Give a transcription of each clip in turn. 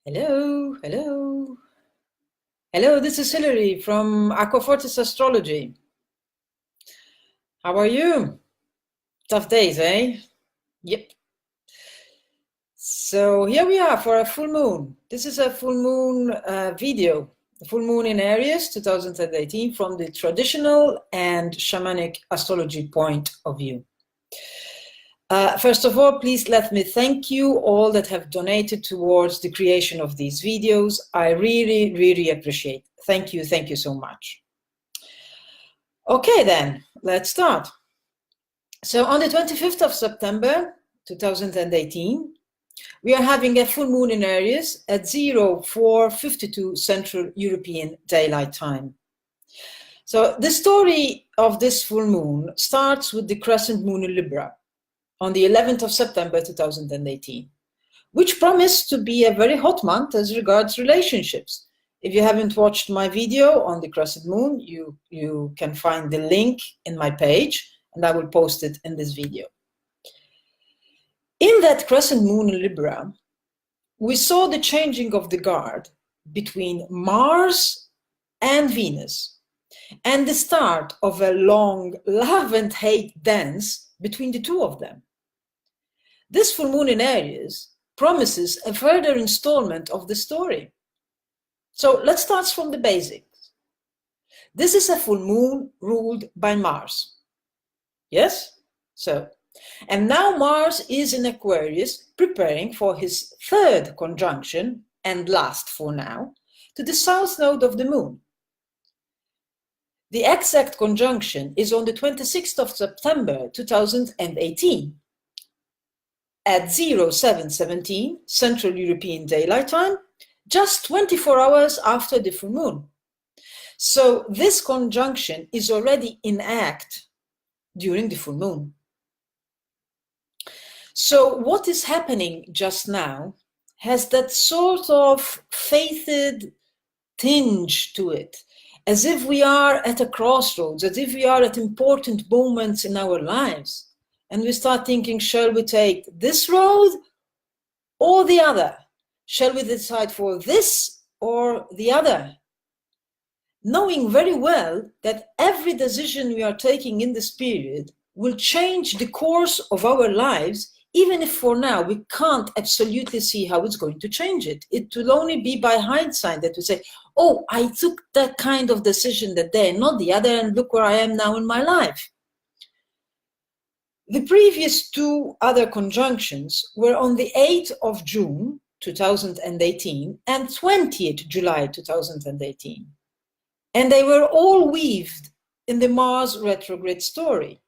Hello, hello. Hello, this is Hilary from Acquafortis Astrology. How are you? Tough days, eh? Yep. So here we are for a full moon. This is a full moon video. The full moon in Aries 2018 from the traditional and shamanic astrology point of view. First of all, please let me thank you all that have donated towards the creation of these videos. I really, really appreciate it. Thank you so much. Okay then, let's start. So on the 25th of September 2018, we are having a full moon in Aries at 0452 Central European Daylight Time. So the story of this full moon starts with the crescent moon in Libra on the 11th of September 2018, which promised to be a very hot month as regards relationships. If you haven't watched my video on the crescent moon, you can find the link in my page, and I will post it in this video. In that crescent moon in Libra, we saw the changing of the guard between Mars and Venus, and the start of a long love and hate dance between the two of them. This full moon in Aries promises a further installment of the story. So let's start from the basics. This is a full moon ruled by Mars. Yes? And now Mars is in Aquarius, preparing for his third conjunction, and last for now, to the south node of the moon. The exact conjunction is on the 26th of September 2018 at 0717 Central European Daylight Time, just 24 hours after the full moon. So this conjunction is already in act during the full moon. So what is happening just now has that sort of fated tinge to it, as if we are at a crossroads, as if we are at important moments in our lives. And we start thinking, shall we take this road or the other? Shall we decide for this or the other? Knowing very well that every decision we are taking in this period will change the course of our lives, even if for now we can't absolutely see how it's going to change it. It will only be by hindsight that we say, oh, I took that kind of decision that day, not the other, and look where I am now in my life. The previous two other conjunctions were on the 8th of June 2018 and 20th July 2018. And they were all weaved in the Mars retrograde story.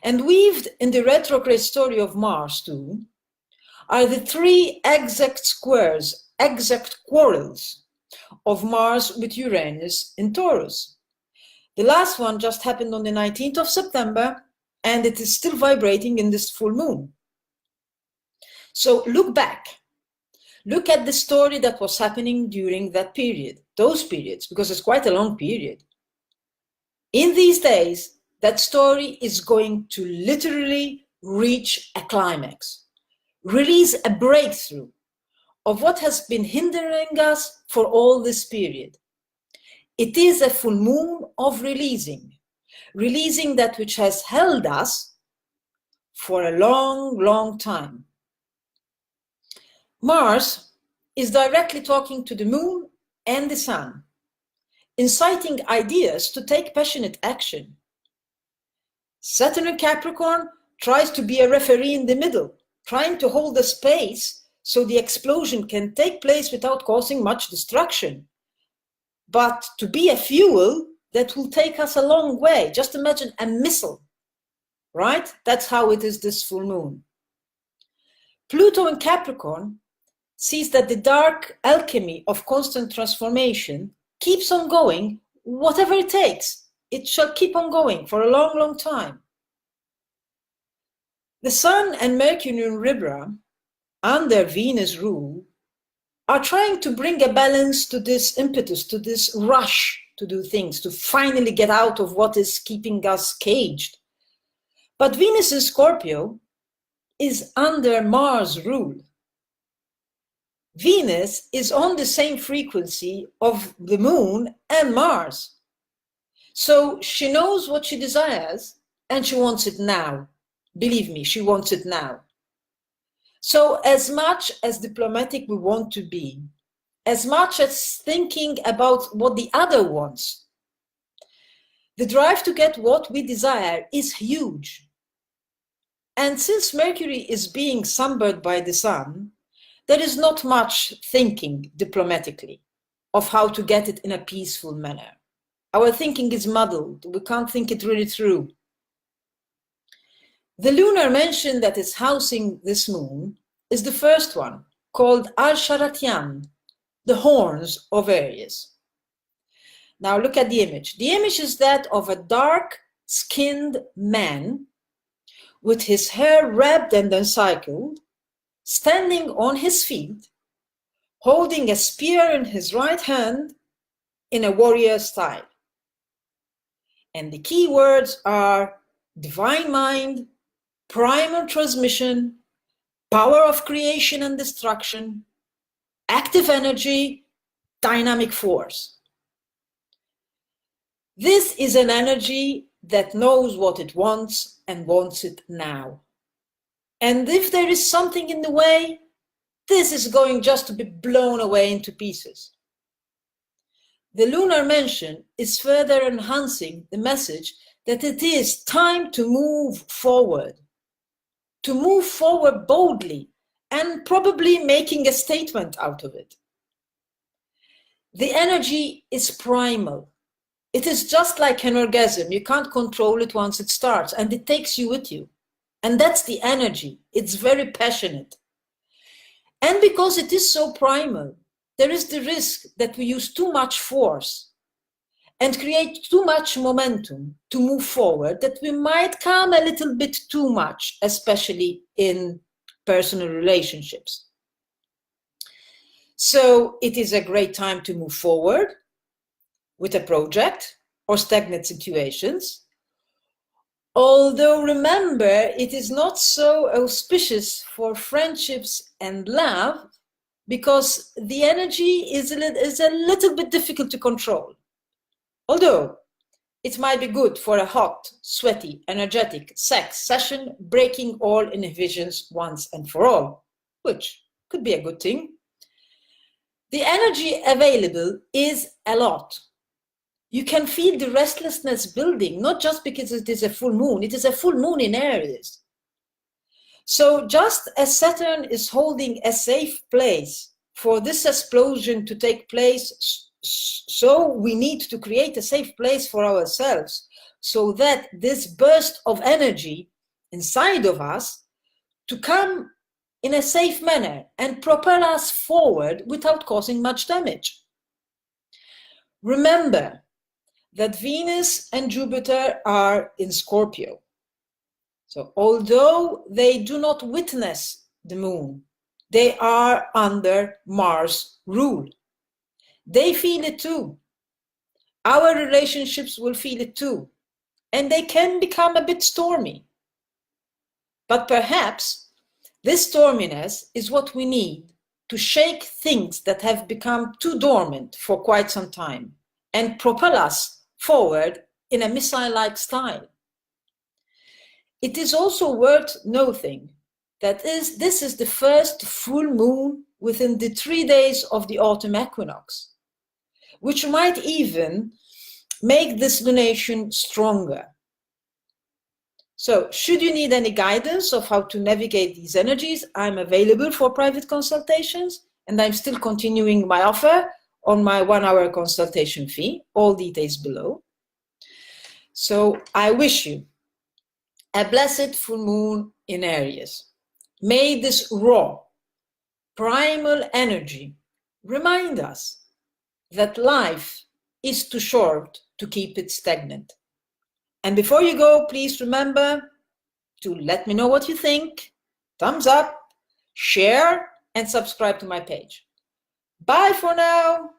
And weaved in the retrograde story of Mars too are the three exact squares, exact quarrels of Mars with Uranus in Taurus. The last one just happened on the 19th of September, and it is still vibrating in this full moon. So look back. Look at the story that was happening during that period, those periods, because it's quite a long period. In these days, that story is going to literally reach a climax, release a breakthrough of what has been hindering us for all this period. It is a full moon of releasing that which has held us for a long, long time. Mars is directly talking to the moon and the sun, inciting ideas to take passionate action. Saturn in Capricorn tries to be a referee in the middle, trying to hold the space so the explosion can take place without causing much destruction. But to be a fuel that will take us a long way. Just imagine a missile, right? That's how it is this full moon. Pluto in Capricorn sees that the dark alchemy of constant transformation keeps on going, whatever it takes. It shall keep on going for a long, long time. The Sun and Mercury in Libra, under Venus rule, are trying to bring a balance to this impetus, to this rush to do things, to finally get out of what is keeping us caged. But Venus in Scorpio is under Mars rule. Venus is on the same frequency of the moon and Mars. So she knows what she desires and she wants it now. Believe me, she wants it now. So as much as diplomatic we want to be, as much as thinking about what the other wants, the drive to get what we desire is huge. And since Mercury is being sunburned by the sun, there is not much thinking diplomatically of how to get it in a peaceful manner. Our thinking is muddled. We can't think it really through. The lunar mansion that is housing this moon is the first one, called Al-Sharatyan, the horns of Aries. Now look at the image. The image is that of a dark-skinned man with his hair wrapped and encircled, standing on his feet, holding a spear in his right hand in a warrior style. And the key words are divine mind, primal transmission, power of creation and destruction, active energy, dynamic force. This is an energy that knows what it wants and wants it now. And if there is something in the way, this is going just to be blown away into pieces. The lunar mansion is further enhancing the message that it is time to move forward boldly and probably making a statement out of it. The energy is primal. It is just like an orgasm. You can't control it once it starts, and it takes you with you. And that's the energy. It's very passionate. And because it is so primal, there is the risk that we use too much force and create too much momentum to move forward, that we might come a little bit too much, especially in personal relationships. So it is a great time to move forward with a project or stagnant situations. Although remember, it is not so auspicious for friendships and love, because the energy is a little bit difficult to control. Although it might be good for a hot, sweaty, energetic sex session, breaking all inhibitions once and for all, which could be a good thing. The energy available is a lot. You can feel the restlessness building, not just because it is a full moon, it is a full moon in Aries. So just as Saturn is holding a safe place for this explosion to take place, so we need to create a safe place for ourselves so that this burst of energy inside of us to come in a safe manner and propel us forward without causing much damage. Remember that Venus and Jupiter are in Scorpio. So although they do not witness the moon, they are under Mars rule. They feel it too. Our relationships will feel it too. And they can become a bit stormy. But perhaps this storminess is what we need to shake things that have become too dormant for quite some time and propel us forward in a missile-like style. It is also worth noting that this is the first full moon within the 3 days of the autumn equinox, which might even make this lunation stronger. So, should you need any guidance of how to navigate these energies, I'm available for private consultations, and I'm still continuing my offer on my 1-hour consultation fee, all details below. So, I wish you a blessed full moon in Aries. May this raw, primal energy remind us that life is too short to keep it stagnant. And before you go, please remember to let me know what you think, thumbs up, share, and subscribe to my page. Bye for now.